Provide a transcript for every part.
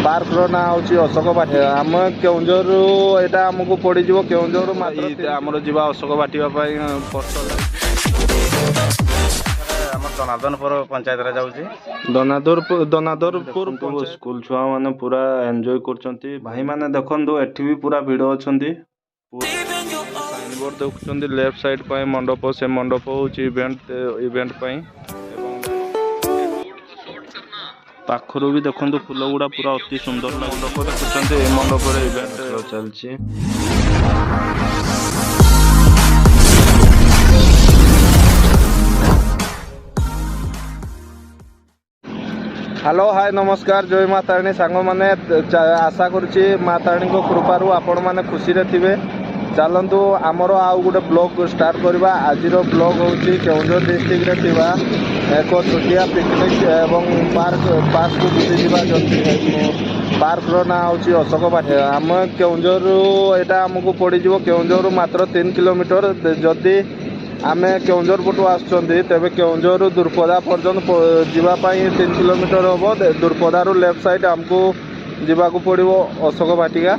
Park रो ना होची अशोक बाटी आम केउंझर एटा हमको पड़ीजिवो केउंझर आमर जीवा अशोक बाटिया पोस्टर दनादनपुर पंचायत रे जाउची दनादरपुर स्कूल छुआ माने पूरा एंजॉय करछंती भाई माने देखंदो एठी भी पूरा भिड़ अछंती साइन बोर्ड देखुछंती लेफ्ट साइड पय मंडप से मंडप होची इवेंट पय पाखरु भी देखंदो फूल गुडा पूरा अति सुंदर मंडप देखुछंती ए मंडप रे इवेंट चलची। हेलो हाय नमस्कार जय माँ तारिणी सांग मैंने आशा करुच्ची माँ तारिणी कृपारू आपण मैंने खुशी रे थिबे। चलतु आमर आउ गोटे ब्लॉग स्टार्ट करवा आज ब्लॉग हूँ केउंझर डिस्ट्रिक्ट रे थिबा एक छोटिया पिकनिक एवं पार्क को बुझी पार्क रो ना हूँ अशोक बाटी आम केउंझर एटा हमको पड़ीजिवो केउंझर मात्र 3 किलोमीटर जदि आमे केउंझर पटू आसुचंदी तेबे केउंझर दुर्पदा पर्यंत जीवापाई 3 किलोमीटर हम दुर्पदारू लेफ्ट साइड हमको जीवाकू पड़ो अशोक बाटिका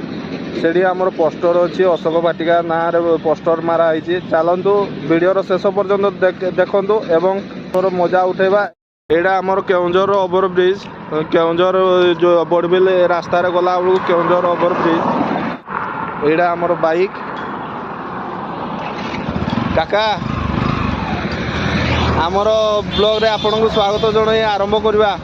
सेठी आमर पोस्टर अच्छी अशोक बाटिका ना पोस्टर मारा है। चलतु वीडियोर शेष पर्यंत देखंतु एवं मोर मजा उठेबा। एटा आमर केउंझर ओवर ब्रिज केउंझर जो बड़बिल रास्ता रे गला बेलू केउंझर ओवर ब्रिज एटा आमर बाइक काका आमर ब्लॉग रे आपन को स्वागत जणाई आरंभ करवा।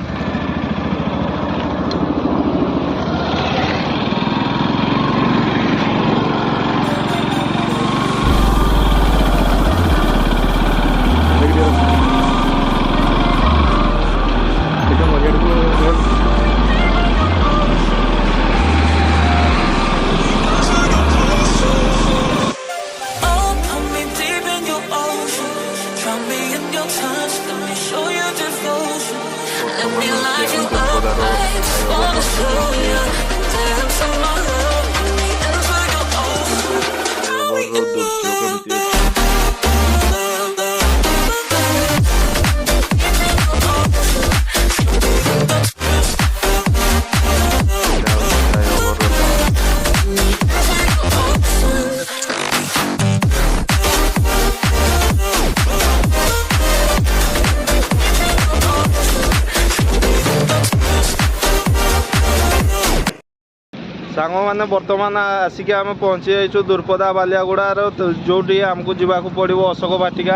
सांग मैंने बर्तमान आसिक आम पहुँची जाइए दुर्पदा बालियागुड़ार जो आमको जावाक पड़ो अशोक बाटिका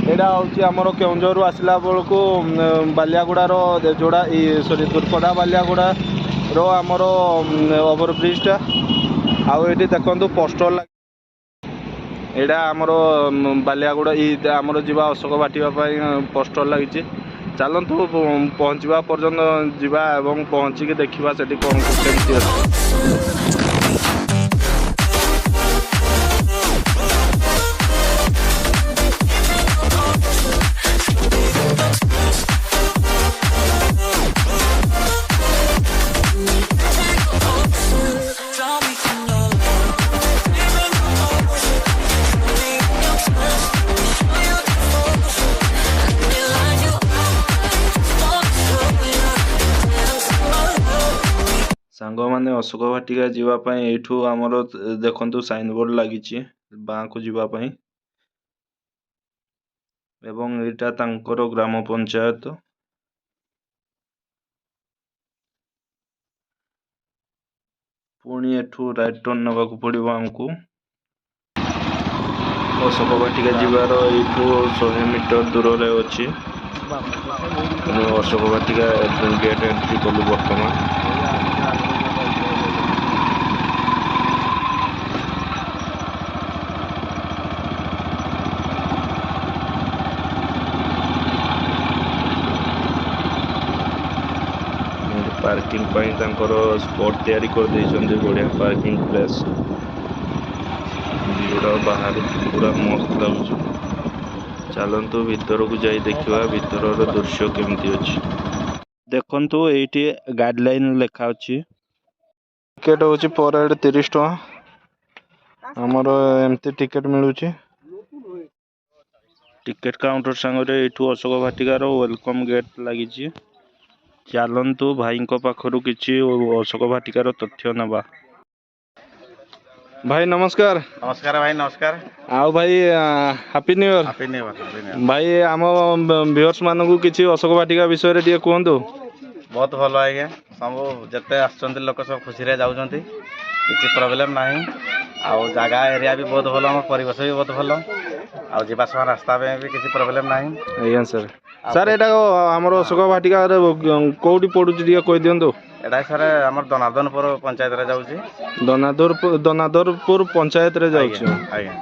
यहाँ हूँ आमर केउंझर आसला बेलू बालियागुड़ार जोड़ा सॉरी दुर्पदा बालियागुड़ा आमर ओवर ब्रिजटा आउ ये देखो पोस्टर लगे यहाँ आमर बालियागुड़ा आमर जावा अशोक बाटिका पोस्टर लगी। चलतु पहुँचवा पर्यंत जीवा एवं पहुँचिकी देखा से कौन केमती अच्छे। सांग मैंने अशोक बाटिका जीवापाई एठू आमर देखंतु साइन बोर्ड लगी बाँ को जीवापाई एवं एटा तांकर ग्राम पंचायत पुणी एठू राइट टर्न नवा को पड़ो आमको अशोक बाटिका जीवार एठू 100 मीटर दूर रे अच्छी अशोक बाटिका गेट एंट्री कलु बर्तमान पार्किंग स्पॉट तैयारी कर देइछन्ते बढ़िया पार्किंग प्लेस जोड़ा बाहर पूरा मस्त लगुच। चलतु भीतर को जाई देखिवा भीतर दृश्य केमती अछि। देखंतु एठी गाइडलाइन लिखा अछि टिकट होची पर हेड 30 टका हमर एमती टिकट मिलुची। टिकट काउंटर संगे एठू अशोक बाटिकार वेलकम गेट लगी। ଚାଲନ୍ତୁ ଭାଇଙ୍କ ପାଖରୁ କିଛି ଅଶୋକ ବାଟିକାର ତଥ୍ୟ ନେବା। ଭାଇ ନମସ୍କାର। ନମସ୍କାର ଭାଇ, ନମସ୍କାର। ଆଉ ଭାଇ happy new year. Happy new year. ଭାଇ ଆମ ଭିଉଅର୍ସ ମାନଙ୍କୁ କିଛି ଅଶୋକ ବାଟିକା ବିଷୟରେ ଟିକେ କୁହନ୍ତୁ। ବହୁତ ଭଲ ଆଜ୍ଞା, ସବୁ ଯେତେ ଆସୁଛନ୍ତି ଲୋକ ସବୁ ଖୁସିରେ ଯାଉଛନ୍ତି, କିଛି ପ୍ରୋବ୍ଲେମ୍ ନାହିଁ। ଆଉ ଜାଗା ଏରିଆ ବି ବହୁତ ଭଲ, ଆମ ପରିବେଶ ବି ବହୁତ ଭଲ, ଆଉ ଯିବା ଆସିବା ରାସ୍ତା ପାଇଁ ବି କିଛି ପ୍ରୋବ୍ଲେମ୍ ନାହିଁ। ଆଜ୍ଞା ସାର୍। ସାର୍ ଏଇଟା ଆମର ଅଶୋକ ବାଟିକା କୋଉଠି ପଡୁଛି ଟିକେ କହିଦିଅନ୍ତୁ। ଏଇଟା ସାର୍ ଆମର ଦନାଦନପୁର ପଞ୍ଚାୟତରେ ଯାଉଛି। ଦନାଦରପୁର ପଞ୍ଚାୟତରେ ଯାଉଛି। ଆଜ୍ଞା ଆଜ୍ଞା।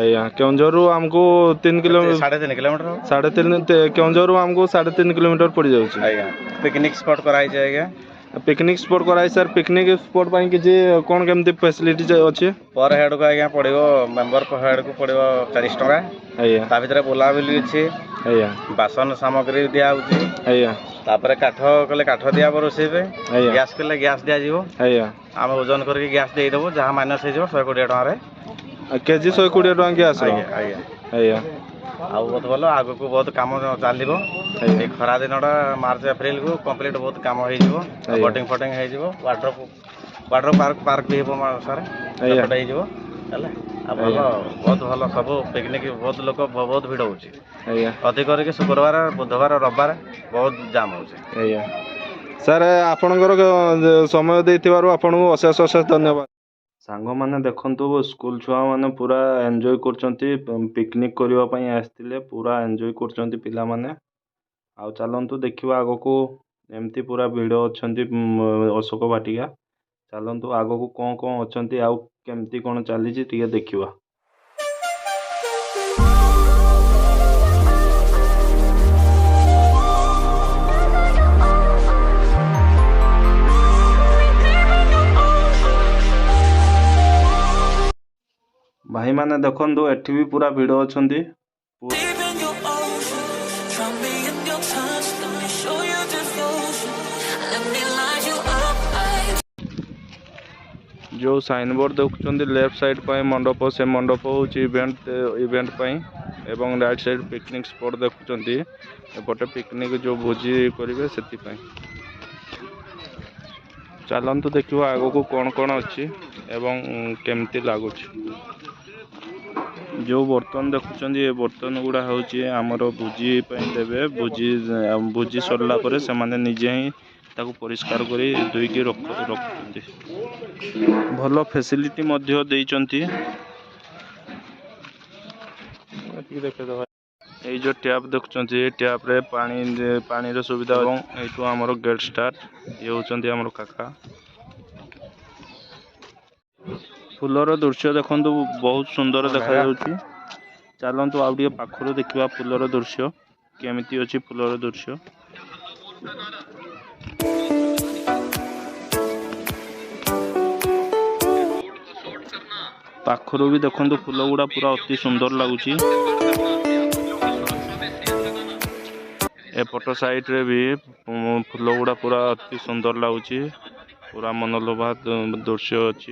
ଆଜ୍ଞା, କେଉଁଝରରୁ ଆମକୁ 3 କିଲୋମିଟର, 3.5 କିଲୋମିଟର। 3.5, କେଉଁଝରରୁ ଆମକୁ 3.5 କିଲୋମିଟର ପଡ଼ିଯାଉଛି। ଆଜ୍ଞା, ପିକନିକ୍ ସ୍ପଟ୍ କରାହେଇଛି ଆଜ୍ଞା। ପିକନିକ୍ ସ୍ପଟ୍ କରାହେଇଛି ସାର୍। ପିକନିକ୍ ସ୍ପଟ୍ ପାଇଁ କିଛି କ'ଣ କେମିତି ଫ୍ୟାସିଲିଟି ଅଛି? ପର୍ ହେଡ଼୍କୁ ଆଜ୍ଞା ପଡ଼ିବ, ମେମ୍ବର ପର୍ ହେଡ଼୍କୁ ପଡ଼ିବ 40 ଟଙ୍କା। ଆଜ୍ଞା। ତା ଭିତରେ ବୁଲାବୁଲି ଅଛି। ଆଜ୍ଞା। ବାସନ ସାମଗ୍ରୀ ଦିଆହେଉଛି। ଆଜ୍ଞା। ତାପରେ କାଠ କଲେ କାଠ ଦିଆହେବ ରୋଷେଇ ପାଇଁ। ଆଜ୍ଞା। ଗ୍ୟାସ୍ କଲେ ଗ୍ୟାସ୍ ଦିଆଯିବ। ଆଜ୍ଞା। ଆମେ ଓଜନ କରିକି ଗ୍ୟାସ୍ ଦେଇଦେବୁ, ଯାହା ମାଇନସ୍ ହେଇଯିବ 120 ଟଙ୍କାରେ। କେଜି 120 ଟଙ୍କା ଗ୍ୟାସ୍ର? ଆଜ୍ଞା ଆଜ୍ଞା। ଆଜ୍ଞା। ଆଉ ବହୁତ ଭଲ, ଆଗକୁ ବହୁତ କାମ ଚାଲିବ। ଏଇ ଖରା ଦିନଟା ମାର୍ଚ୍ଚ ଏପ୍ରିଲକୁ କମ୍ପ୍ଲିଟ୍ ବହୁତ କାମ ହେଇଯିବ। ବୋଟିଂ ଫଟିଂ ହେଇଯିବ, ୱାଟର ପାର୍କ ବି ହେବ ସାର୍, ସେପଟେ ହେଇଯିବ ହେଲା। ଆଉ ଭଲ, ବହୁତ ଭଲ, ସବୁ ପିକନିକ୍, ବହୁତ ଲୋକ, ବହୁତ ଭିଡ଼ ହେଉଛି। ଆଜ୍ଞା। ଅଧିକ କରିକି ଶୁକ୍ରବାର, ବୁଧବାର, ରବିବାର ବହୁତ ଜାମ୍ ହେଉଛି। ଆଜ୍ଞା ସାର୍, ଆପଣଙ୍କର ସମୟ ଦେଇଥିବାରୁ ଆପଣଙ୍କୁ ଅଶେଷ ଅଶେଷ ଧନ୍ୟବାଦ। ସାଙ୍ଗମାନେ ଦେଖନ୍ତୁ, ସ୍କୁଲ ଛୁଆମାନେ ପୁରା ଏନ୍ଜୟ କରୁଛନ୍ତି। ପିକନିକ୍ କରିବା ପାଇଁ ଆସିଥିଲେ, ପୁରା ଏନ୍ଜୟ କରୁଛନ୍ତି ପିଲାମାନେ। ଆଉ ଚାଲନ୍ତୁ ଦେଖିବା ଆଗକୁ, ଏମିତି ପୁରା ଭିଡ଼ ଅଛନ୍ତି ଅଶୋକ ବାଟିକା। ଚାଲନ୍ତୁ ଆଗକୁ କ'ଣ କ'ଣ ଅଛନ୍ତି, ଆଉ କେମିତି କ'ଣ ଚାଲିଛି ଟିକେ ଦେଖିବା। ଭାଇମାନେ ଦେଖନ୍ତୁ, ଏଠି ବି ପୁରା ଭିଡ଼ ଅଛନ୍ତି। ଯେଉଁ ସାଇନ୍ ବୋର୍ଡ଼ ଦେଖୁଛନ୍ତି ଲେଫ୍ଟ ସାଇଡ଼୍ ପାଇଁ ମଣ୍ଡପ, ସେ ମଣ୍ଡପ ହେଉଛି ଇଭେଣ୍ଟ ପାଇଁ, ଏବଂ ରାଇଟ୍ ସାଇଡ଼୍ ପିକନିକ୍ ସ୍ପଟ୍ ଦେଖୁଛନ୍ତି, ଏପଟେ ପିକନିକ୍ ଯେଉଁ ଭୋଜି କରିବେ ସେଥିପାଇଁ। ଚାଲନ୍ତୁ ଦେଖିବା ଆଗକୁ କ'ଣ କ'ଣ ଅଛି ଏବଂ କେମିତି ଲାଗୁଛି। ଯେଉଁ ବର୍ତ୍ତମାନ ଦେଖୁଛନ୍ତି, ଏ ବର୍ତ୍ତମାନ ଗୁଡ଼ା ହେଉଛି ଆମର ଭୋଜି ପାଇଁ ଦେବେ। ଭୋଜି ସରିଲା ପରେ ସେମାନେ ନିଜେ ହିଁ ତାକୁ ପରିଷ୍କାର କରି ଧୋଇକି ରଖୁଛନ୍ତି। ଭଲ ଫ୍ୟାସିଲିଟି ମଧ୍ୟ ଦେଇଛନ୍ତି। ଏଇ ଯେଉଁ ଟ୍ୟାପ୍ ଦେଖୁଛନ୍ତି, ଏ ଟ୍ୟାପ୍ରେ ପାଣିର ସୁବିଧା, ଏବଂ ଏଇଠୁ ଆମର ଗେଟ୍ ଷ୍ଟାର୍ଟ। ଇଏ ହେଉଛନ୍ତି ଆମର କାକା। ଫୁଲର ଦୃଶ୍ୟ ଦେଖନ୍ତୁ, ବହୁତ ସୁନ୍ଦର ଦେଖାଯାଉଛି। ଚାଲନ୍ତୁ ଆଉ ଟିକେ ପାଖରୁ ଦେଖିବା ଫୁଲର ଦୃଶ୍ୟ କେମିତି ଅଛି। ଫୁଲର ଦୃଶ୍ୟ ପାଖରୁ ବି ଦେଖନ୍ତୁ, ଫୁଲ ଗୁଡ଼ା ପୁରା ଅତି ସୁନ୍ଦର ଲାଗୁଛି। ଏପଟ ସାଇଡ଼ରେ ବି ଫୁଲ ଗୁଡ଼ା ପୁରା ଅତି ସୁନ୍ଦର ଲାଗୁଛି, ପୁରା ମନଲୋଭା ଦୃଶ୍ୟ ଅଛି।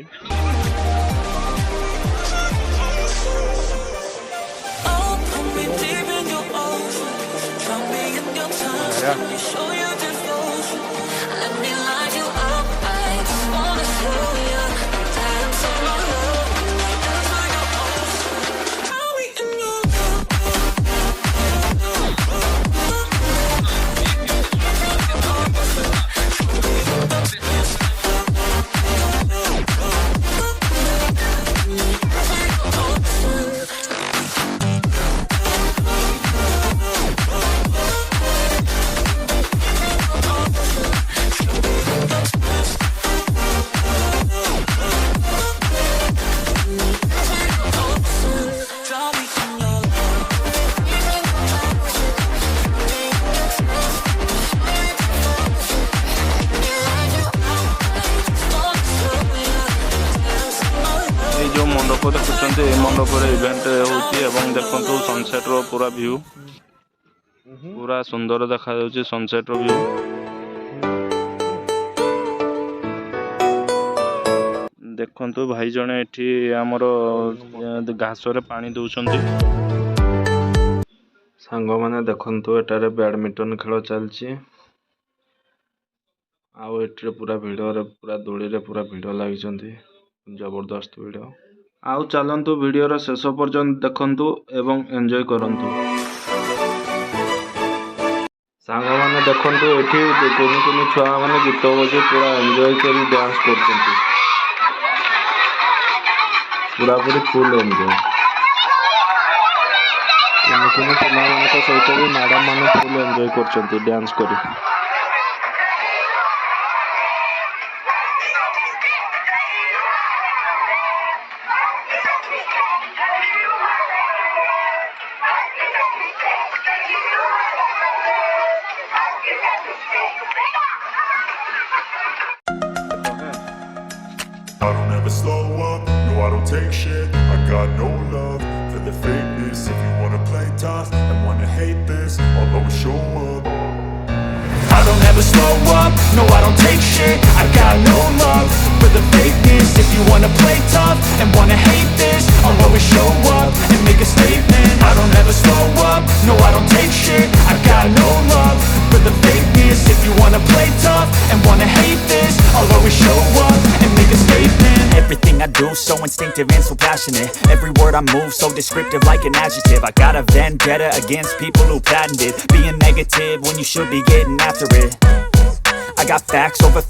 ମଣ୍ଡପ ଦେଖୁଛନ୍ତି, এই ମଣ୍ଡପରେ ଇଭେଣ୍ଟ ହେଉଛି, ଏବଂ ଦେଖନ୍ତୁ ସନସେଟ୍ର ପୁରା ଭିଉ, ପୁରା ସୁନ୍ଦର ଦେଖାଯାଉଛି ସନସେଟ୍ର ଭିଉ। ଦେଖନ୍ତୁ ଭାଇ ଜଣେ ଏଠି ଆମର ଘାସରେ ପାଣି ଦେଉଛନ୍ତି। ସାଙ୍ଗମାନେ ଦେଖନ୍ତୁ, ଏଠାରେ ବ୍ୟାଡ଼ମିଣ୍ଟନ ଖେଳ ଚାଲିଛି। ଆଉ ଏଠିରେ ପୁରା ଭିଡ଼ରେ ପୁରା ଦୋଳିରେ ପୁରା ଭିଡ଼ ଲାଗିଛନ୍ତି, ଜବରଦସ୍ତ ଭିଡ଼। ଆଉ ଚାଲନ୍ତୁ ଭିଡ଼ିଓର ଶେଷ ପର୍ଯ୍ୟନ୍ତ ଦେଖନ୍ତୁ ଏବଂ ଏନ୍ଜୟ କରନ୍ତୁ। ସାଙ୍ଗମାନେ ଦେଖନ୍ତୁ ଏଠି କୁନି କୁନି ଛୁଆମାନେ ଗୀତ ବଜେଇ ପୁରା ଏନ୍ଜୟ କରି ଡ୍ୟାନ୍ସ କରୁଛନ୍ତି, ପୁରାପୁରି ଫୁଲ୍ ଏନ୍ଜୟ। କୁନି କୁନି ପିଲାମାନଙ୍କ ସହିତ ବି ମ୍ୟାଡ଼ାମ୍ ମାନେ ଫୁଲ୍ ଏନ୍ଜୟ କରୁଛନ୍ତି ଡ୍ୟାନ୍ସ କରି। I don't ever slow up, no I don't take shit. I got no love for the fakeness. If you wanna play tough and wanna hate this, I'll always show up. I don't ever slow up, no I don't take shit. I got no love for the fakeness. If you wanna play tough and wanna hate this, I'll always show up and make a statement. I don't ever slow up, no I don't take shit. I got no love for the fakeness. If you wanna play tough and wanna hate this, I'll always show up and make a statement. Everything I do so instinctive and so passionate. Every word I move so descriptive like an adjective. I got a vendetta against people who patented being negative when you should be getting after it. I got facts over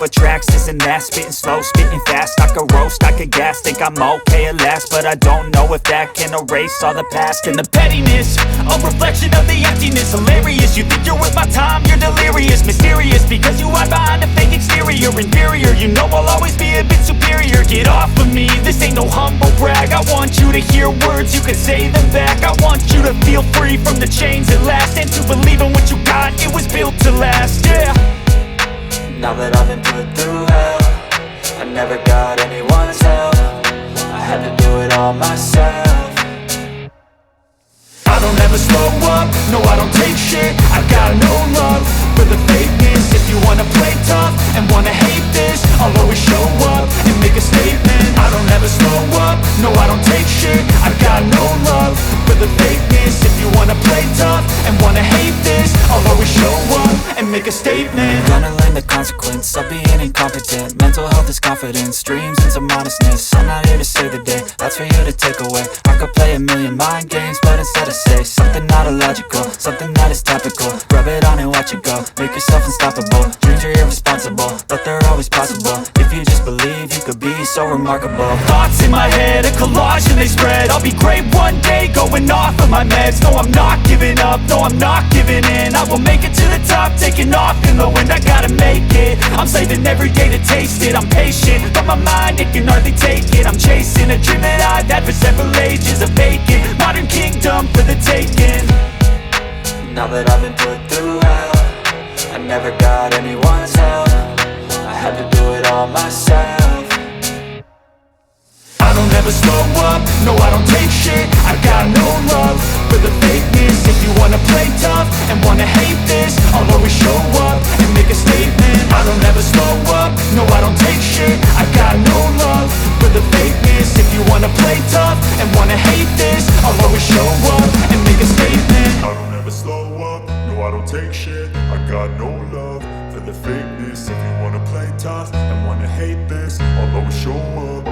tracks, this and that. Spitting slow, spitting fast. I could roast, I could gas. Think I'm okay at last, but I don't know if that can erase all the past. And the pettiness, a reflection of the emptiness. Hilarious, you think you're worth my time, you're delirious. Mysterious, because you hide behind a fake exterior. Inferior, you know I'll always be a bit superior. Get off of me, this ain't no humble brag. I want you to hear words, you can say them back. I want you to feel free from the chains at last, and to believe in what you got, it was built to last, yeah. Now that I've been put through hell, I never got anyone's help. I had to do it all myself. I don't ever slow up, no I don't take shit. I got no love for the fakeness. If you wanna play tough and wanna hate this, I'll always show up and make a statement. I don't ever slow up, no I don't take shit. I got no love for the fakeness. If you wanna play tough and wanna hate this, I'll always show up and make a statement. Gonna learn the consequence of being incompetent. Mental health is confidence, dreams and some honestness. I'm not here to save the day, that's for you to take away. I could play a million mind games, but instead I say something not illogical, something that is topical. Rub it on and watch it go, make yourself unstoppable. Dreams are irresponsible, but they're always possible. If you just believe, you could be so remarkable. Thoughts in my head, a collage and they spread. I'll be great one day, going off of my meds. No, I'm not giving up, no, I'm not giving in. I will make it to the top, taking off in the wind. I gotta make it, I'm saving every day to taste it. I'm patient, but my mind, it can hardly take it. I'm chasing a dream that I've had for several ages. A vacant, modern kingdom for the taking. Now that I've been put through hell, I never got anyone's help. I had to do it all myself. I don't ever slow up, no I don't take shit. I got no love for the fakeness. If you wanna play tough and wanna hate this, I'll always show up and make a statement. I don't ever slow up, no I don't take shit. I got no love for the fakeness. If you wanna play tough and wanna hate this, I'll always show up and make a statement. I don't ever slow up, no I don't take shit. I got no love for the fakeness. If you wanna play tough and wanna hate this, I'll always show up.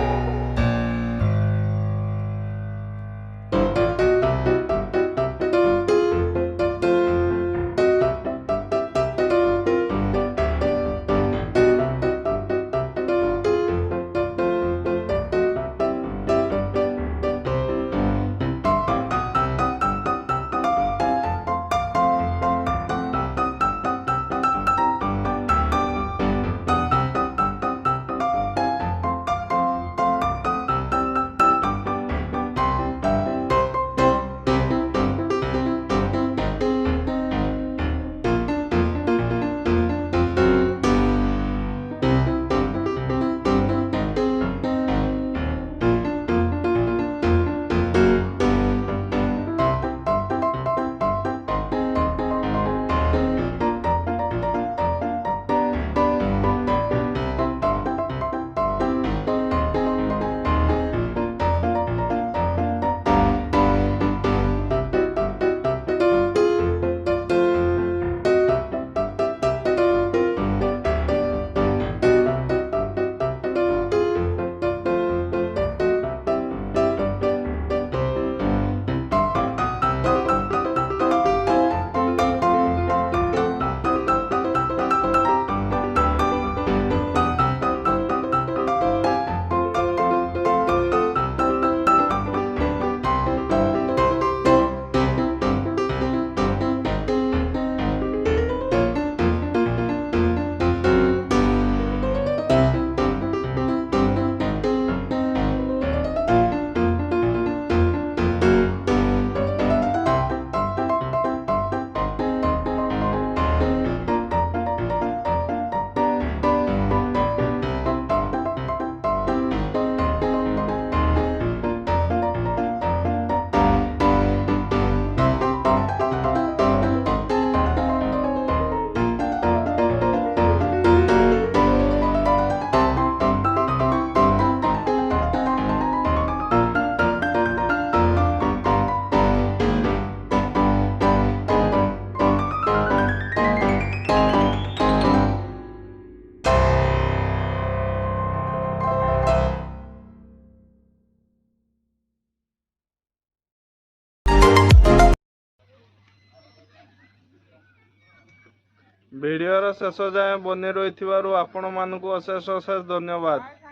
ଭିଡ଼ିଓର ଶେଷ ଯାଏଁ ବନି ରହିଥିବାରୁ ଆପଣମାନଙ୍କୁ ଅଶେଷ ଅଶେଷ ଧନ୍ୟବାଦ।